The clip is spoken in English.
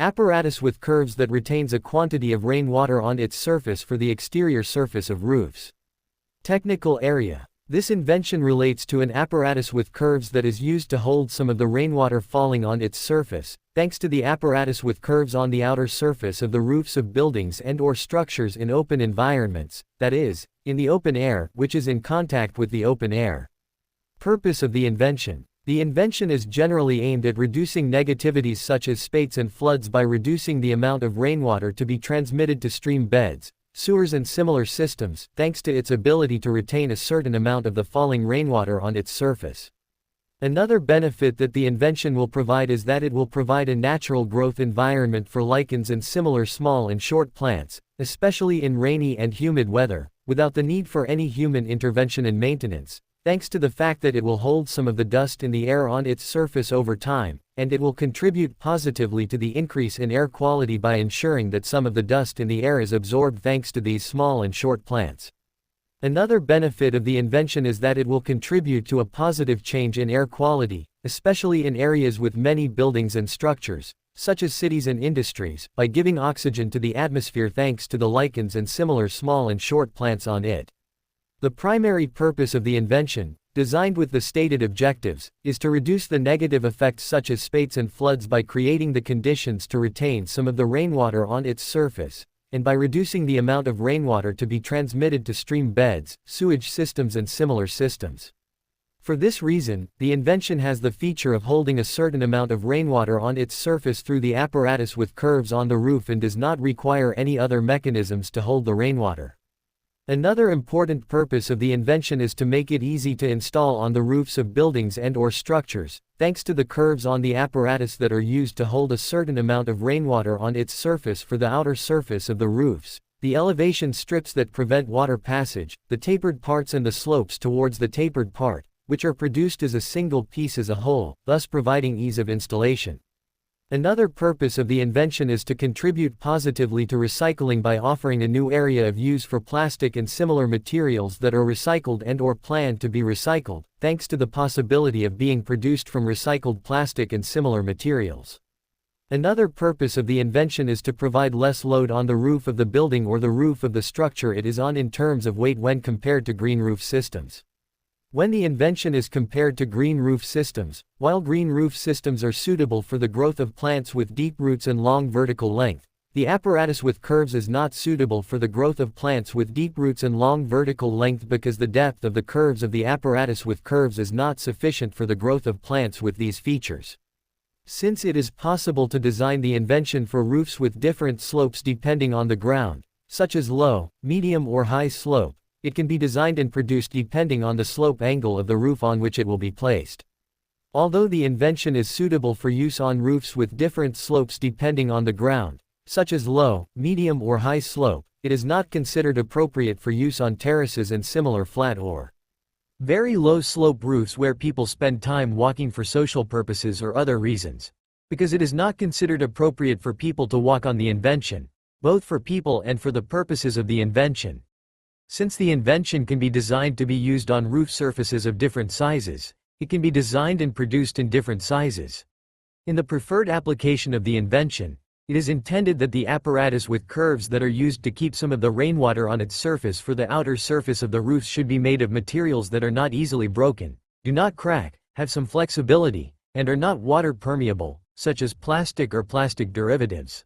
Apparatus with curves that retains a quantity of rainwater on its surface for the exterior surface of roofs. Technical area. This invention relates to an apparatus with curves that is used to hold some of the rainwater falling on its surface, thanks to the apparatus with curves on the outer surface of the roofs of buildings and/or structures in open environments, that is, in the open air, which is in contact with the open air. Purpose of the invention. The invention is generally aimed at reducing negativities such as spates and floods by reducing the amount of rainwater to be transmitted to stream beds, sewers and similar systems, thanks to its ability to retain a certain amount of the falling rainwater on its surface. Another benefit that the invention will provide is that it will provide a natural growth environment for lichens and similar small and short plants, especially in rainy and humid weather, without the need for any human intervention and maintenance, thanks to the fact that it will hold some of the dust in the air on its surface over time, and it will contribute positively to the increase in air quality by ensuring that some of the dust in the air is absorbed thanks to these small and short plants. Another benefit of the invention is that it will contribute to a positive change in air quality, especially in areas with many buildings and structures, such as cities and industries, by giving oxygen to the atmosphere thanks to the lichens and similar small and short plants on it. The primary purpose of the invention, designed with the stated objectives, is to reduce the negative effects such as spates and floods by creating the conditions to retain some of the rainwater on its surface, and by reducing the amount of rainwater to be transmitted to stream beds, sewage systems and similar systems. For this reason, the invention has the feature of holding a certain amount of rainwater on its surface through the apparatus with curves on the roof and does not require any other mechanisms to hold the rainwater. Another important purpose of the invention is to make it easy to install on the roofs of buildings and/or structures, thanks to the curves on the apparatus that are used to hold a certain amount of rainwater on its surface for the outer surface of the roofs, the elevation strips that prevent water passage, the tapered parts and the slopes towards the tapered part, which are produced as a single piece as a whole, thus providing ease of installation. Another purpose of the invention is to contribute positively to recycling by offering a new area of use for plastic and similar materials that are recycled and/or planned to be recycled, thanks to the possibility of being produced from recycled plastic and similar materials. Another purpose of the invention is to provide less load on the roof of the building or the roof of the structure it is on in terms of weight when compared to green roof systems. When the invention is compared to green roof systems, while green roof systems are suitable for the growth of plants with deep roots and long vertical length, the apparatus with curves is not suitable for the growth of plants with deep roots and long vertical length because the depth of the curves of the apparatus with curves is not sufficient for the growth of plants with these features. Since it is possible to design the invention for roofs with different slopes depending on the ground, such as low, medium or high slope, it can be designed and produced depending on the slope angle of the roof on which it will be placed. Although the invention is suitable for use on roofs with different slopes depending on the ground, such as low, medium or high slope, it is not considered appropriate for use on terraces and similar flat or very low slope roofs where people spend time walking for social purposes or other reasons. Because it is not considered appropriate for people to walk on the invention, both for people and for the purposes of the invention. Since the invention can be designed to be used on roof surfaces of different sizes, it can be designed and produced in different sizes. In the preferred application of the invention, it is intended that the apparatus with curves that are used to keep some of the rainwater on its surface for the outer surface of the roofs should be made of materials that are not easily broken, do not crack, have some flexibility, and are not water permeable, such as plastic or plastic derivatives.